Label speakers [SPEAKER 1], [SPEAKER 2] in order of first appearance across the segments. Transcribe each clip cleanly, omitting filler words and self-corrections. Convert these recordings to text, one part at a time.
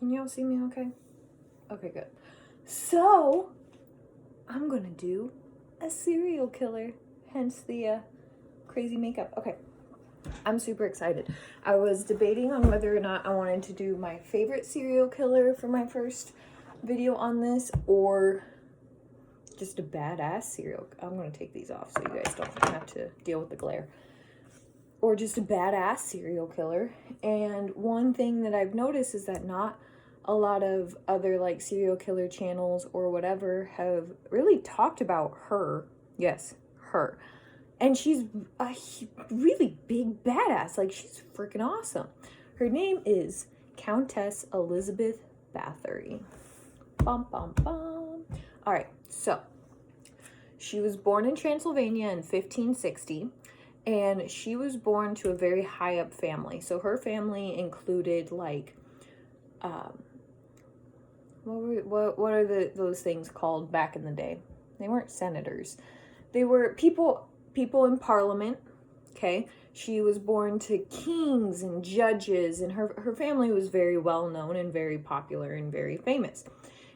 [SPEAKER 1] Can y'all see me okay? Okay, good. So, I'm gonna do a serial killer, hence the crazy makeup. Okay, I'm super excited. I was debating on whether or not I wanted to do my favorite serial killer for my first video on this, or just a badass serial. I'm gonna take these off so you guys don't have to deal with the glare. Or just a badass serial killer. And one thing that I've noticed is that not a lot of other like serial killer channels or whatever have really talked about her. Yes, her. And she's a really big badass. Like, she's freaking awesome. Her name is Countess Elizabeth Bathory. Bum, bum, bum. All right, so she was born in Transylvania in 1560. And she was born to a very high up family. So her family included like, what are those things called back in the day? They weren't senators. They were people in parliament. Okay. She was born to kings and judges, and her family was very well known and very popular and very famous.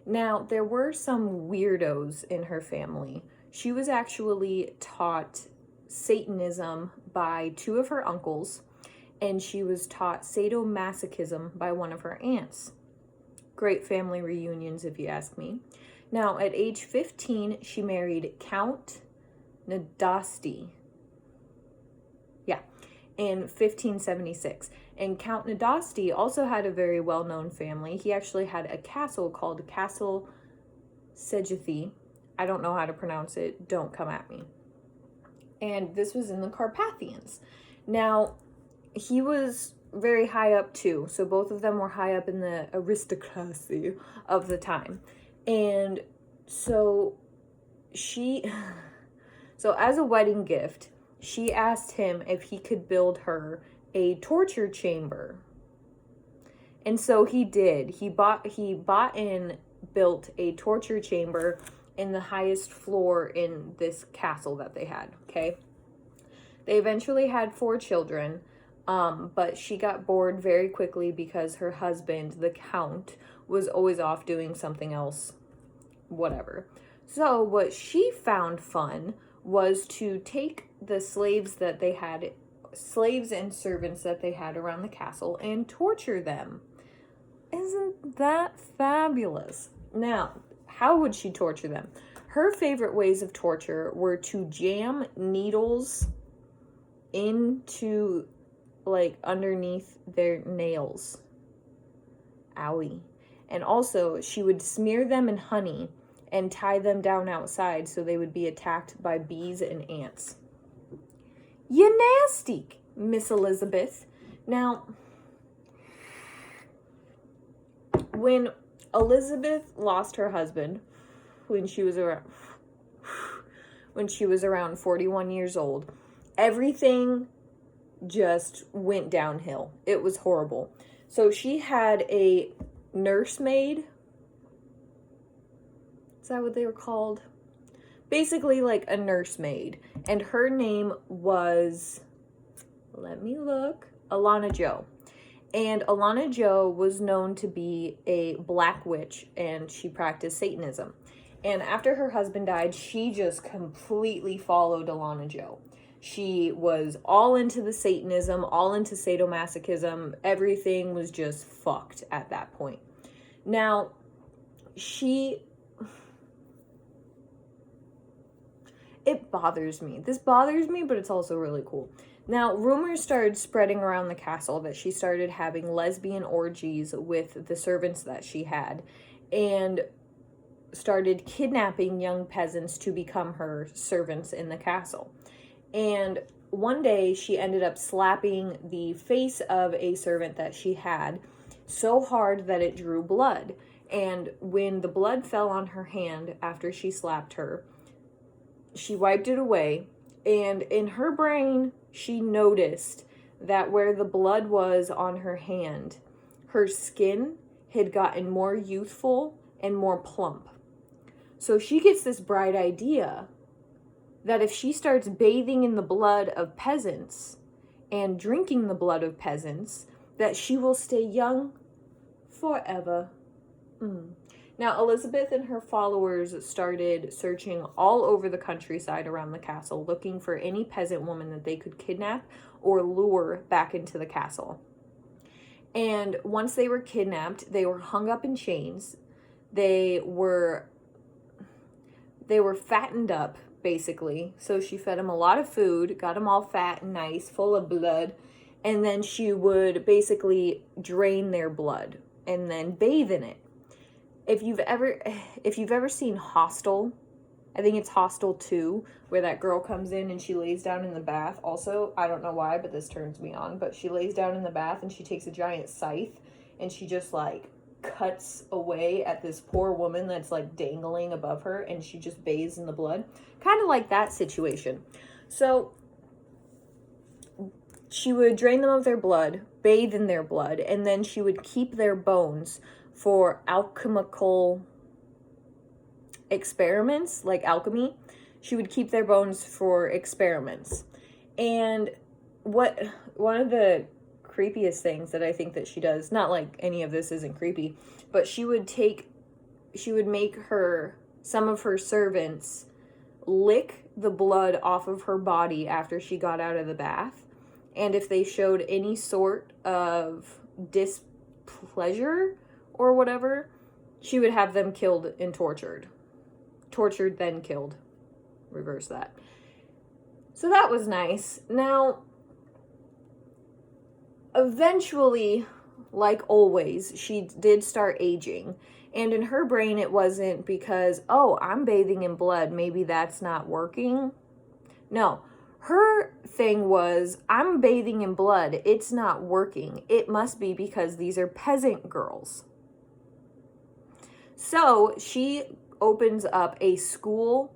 [SPEAKER 1] Now, there were some weirdos in her family. She was actually taught Satanism by two of her uncles, and she was taught sadomasochism by one of her aunts. Great family reunions, if you ask me. Now, at age 15, she married Count Nadasti. Yeah, in 1576. And Count Nadasti also had a very well-known family. He actually had a castle called Castle Sejethi. I don't know how to pronounce it. Don't come at me. And this was in the Carpathians. Now, he was very high up too. So both of them were high up in the aristocracy of the time. And so as a wedding gift, she asked him if he could build her a torture chamber. And so he did. He bought and built a torture chamber in the highest floor in this castle that they had, okay? They eventually had 4 children, but she got bored very quickly because her husband, the Count, was always off doing something else, whatever. So what she found fun was to take the slaves and servants that they had around the castle and torture them. Isn't that fabulous? Now, how would she torture them? Her favorite ways of torture were to jam needles into, like, underneath their nails. Owie. And also, she would smear them in honey and tie them down outside so they would be attacked by bees and ants. You nasty, Miss Elizabeth. Now, when Elizabeth lost her husband when she was around 41 years old, everything just went downhill. It was horrible. So she had a nursemaid. Is that what they were called? Basically like a nursemaid. And her name was, let me look, Alana Jo. And Alana Jo was known to be a black witch, and she practiced Satanism. And after her husband died, she just completely followed Alana Jo. She was all into the Satanism, all into sadomasochism. Everything was just fucked at that point. Now, it bothers me. This bothers me, but it's also really cool. Now, rumors started spreading around the castle that she started having lesbian orgies with the servants that she had, and started kidnapping young peasants to become her servants in the castle. And one day, she ended up slapping the face of a servant that she had so hard that it drew blood. And when the blood fell on her hand after she slapped her, she wiped it away, and in her brain, she noticed that where the blood was on her hand, her skin had gotten more youthful and more plump. So she gets this bright idea that if she starts bathing in the blood of peasants and drinking the blood of peasants, that she will stay young forever. Now, Elizabeth and her followers started searching all over the countryside around the castle, looking for any peasant woman that they could kidnap or lure back into the castle. And once they were kidnapped, they were hung up in chains. They were fattened up, basically. So she fed them a lot of food, got them all fat and nice, full of blood. And then she would basically drain their blood and then bathe in it. If you've ever seen Hostel, I think it's Hostel 2, where that girl comes in and she lays down in the bath. Also, I don't know why, but this turns me on. But she lays down in the bath and she takes a giant scythe and she just like cuts away at this poor woman that's like dangling above her, and she just bathes in the blood. Kind of like that situation. So she would drain them of their blood, bathe in their blood, and then she would keep their bones for alchemical experiments, like alchemy. She would keep their bones for experiments. And one of the creepiest things that I think that she does, not like any of this isn't creepy, but she would make some of her servants lick the blood off of her body after she got out of the bath. And if they showed any sort of displeasure or whatever, she would have them killed and tortured. Tortured, then killed. Reverse that. So that was nice. Now, eventually, like always, she did start aging. And in her brain, it wasn't because, oh, I'm bathing in blood, maybe that's not working. No. Her thing was, I'm bathing in blood, it's not working. It must be because these are peasant girls. So she opens up a school.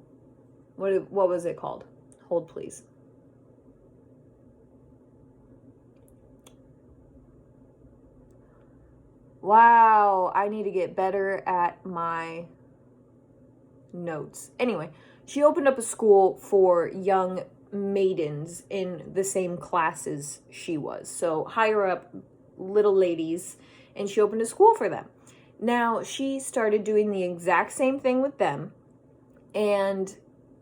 [SPEAKER 1] What was it called? Hold, please. Wow, I need to get better at my notes. Anyway, she opened up a school for young maidens in the same class as she was. So higher up little ladies, and she opened a school for them. Now, she started doing the exact same thing with them, and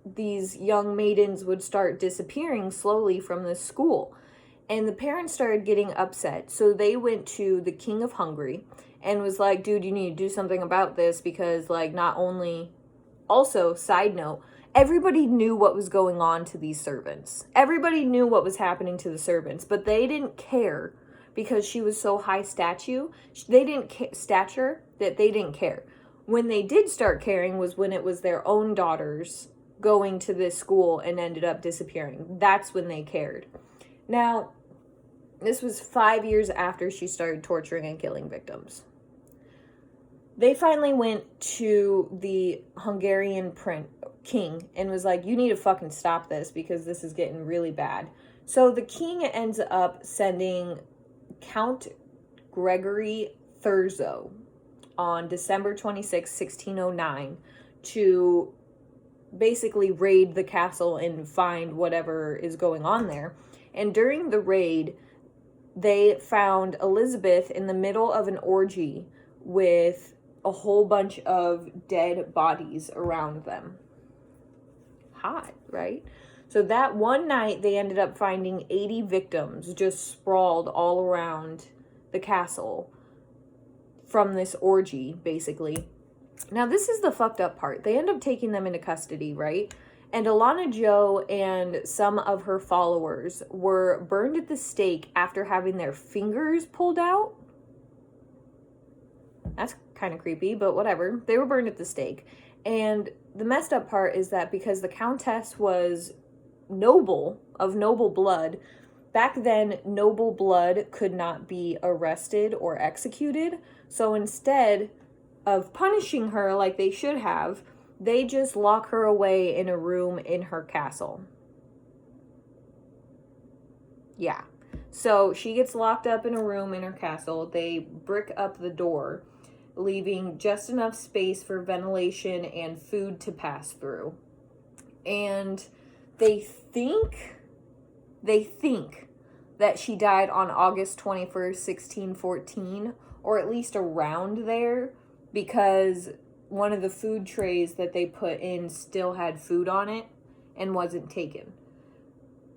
[SPEAKER 1] these young maidens would start disappearing slowly from this school. And the parents started getting upset, so they went to the King of Hungary and was like, dude, you need to do something about this, because, like, not only... Also, side note, everybody knew what was going on to these servants. Everybody knew what was happening to the servants, but they didn't care because she was so high stature. They didn't they didn't care. When they did start caring was when it was their own daughters going to this school and ended up disappearing. That's when they cared. Now, this was 5 years after she started torturing and killing victims. They finally went to the Hungarian king and was like, you need to fucking stop this because this is getting really bad. So the king ends up sending Count Gregory Thurzo on December 26, 1609 to basically raid the castle and find whatever is going on there. And during the raid, they found Elizabeth in the middle of an orgy with a whole bunch of dead bodies around them. Hot, right? So that one night, they ended up finding 80 victims just sprawled all around the castle from this orgy, basically. Now, this is the fucked up part. They end up taking them into custody, right? And Alana Jo and some of her followers were burned at the stake after having their fingers pulled out. That's kind of creepy, but whatever. They were burned at the stake. And the messed up part is that because the Countess was noble, of noble blood, back then noble blood could not be arrested or executed. So instead of punishing her like they should have, they just lock her away in a room in her castle. Yeah. So she gets locked up in a room in her castle. They brick up the door, leaving just enough space for ventilation and food to pass through. And they think that she died on August 21st, 1614, or at least around there, because one of the food trays that they put in still had food on it and wasn't taken.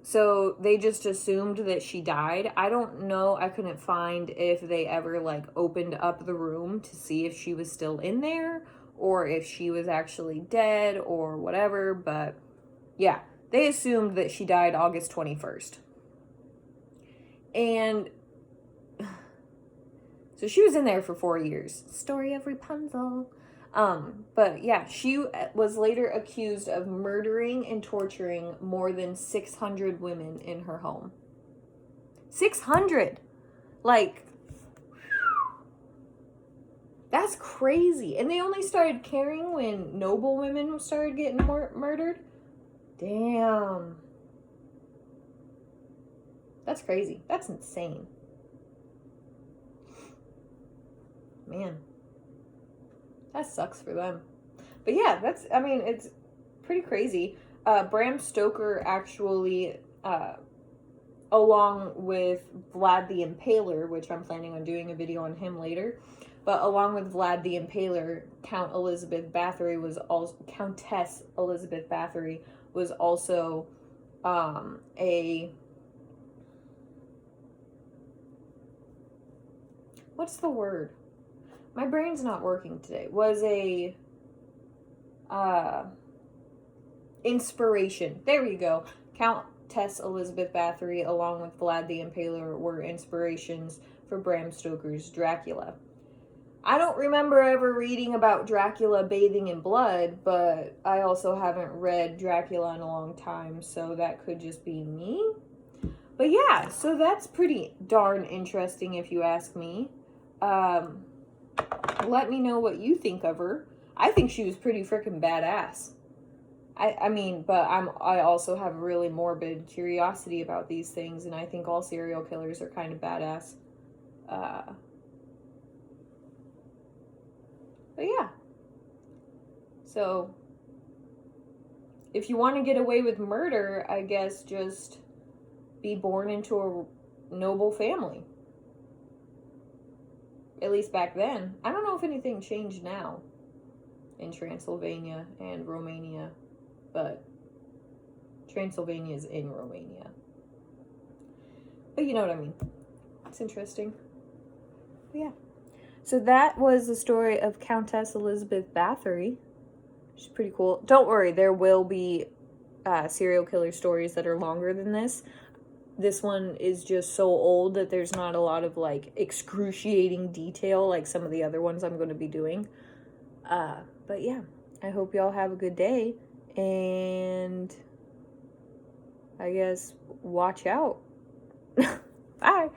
[SPEAKER 1] So they just assumed that she died. I don't know. I couldn't find if they ever like opened up the room to see if she was still in there or if she was actually dead or whatever. But yeah, they assumed that she died August 21st. And so she was in there for 4 years. Story of Rapunzel. But yeah, she was later accused of murdering and torturing more than 600 women in her home. 600! Like, that's crazy. And they only started caring when noble women started getting murdered? Damn. That's crazy. That's insane. Man. That sucks for them. But yeah, it's pretty crazy. Bram Stoker actually, along with Vlad the Impaler, which I'm planning on doing a video on him later, but along with Vlad the Impaler, Countess Elizabeth Bathory was also a... What's the word? My brain's not working today. Was a inspiration. There we go. Countess Elizabeth Bathory, along with Vlad the Impaler, were inspirations for Bram Stoker's Dracula. I don't remember ever reading about Dracula bathing in blood, but I also haven't read Dracula in a long time, so that could just be me. But yeah, so that's pretty darn interesting if you ask me. Let me know what you think of her. I think she was pretty freaking badass. I mean, but I also have really morbid curiosity about these things, and I think all serial killers are kind of badass. But yeah. So, if you want to get away with murder, I guess just be born into a noble family. At least back then. I don't know if anything changed now in Transylvania and Romania, but Transylvania is in Romania. But you know what I mean. It's interesting. But yeah. So that was the story of Countess Elizabeth Bathory. She's pretty cool. Don't worry, there will be serial killer stories that are longer than this. This one is just so old that there's not a lot of, like, excruciating detail like some of the other ones I'm going to be doing. But yeah, I hope y'all have a good day. And I guess watch out. Bye.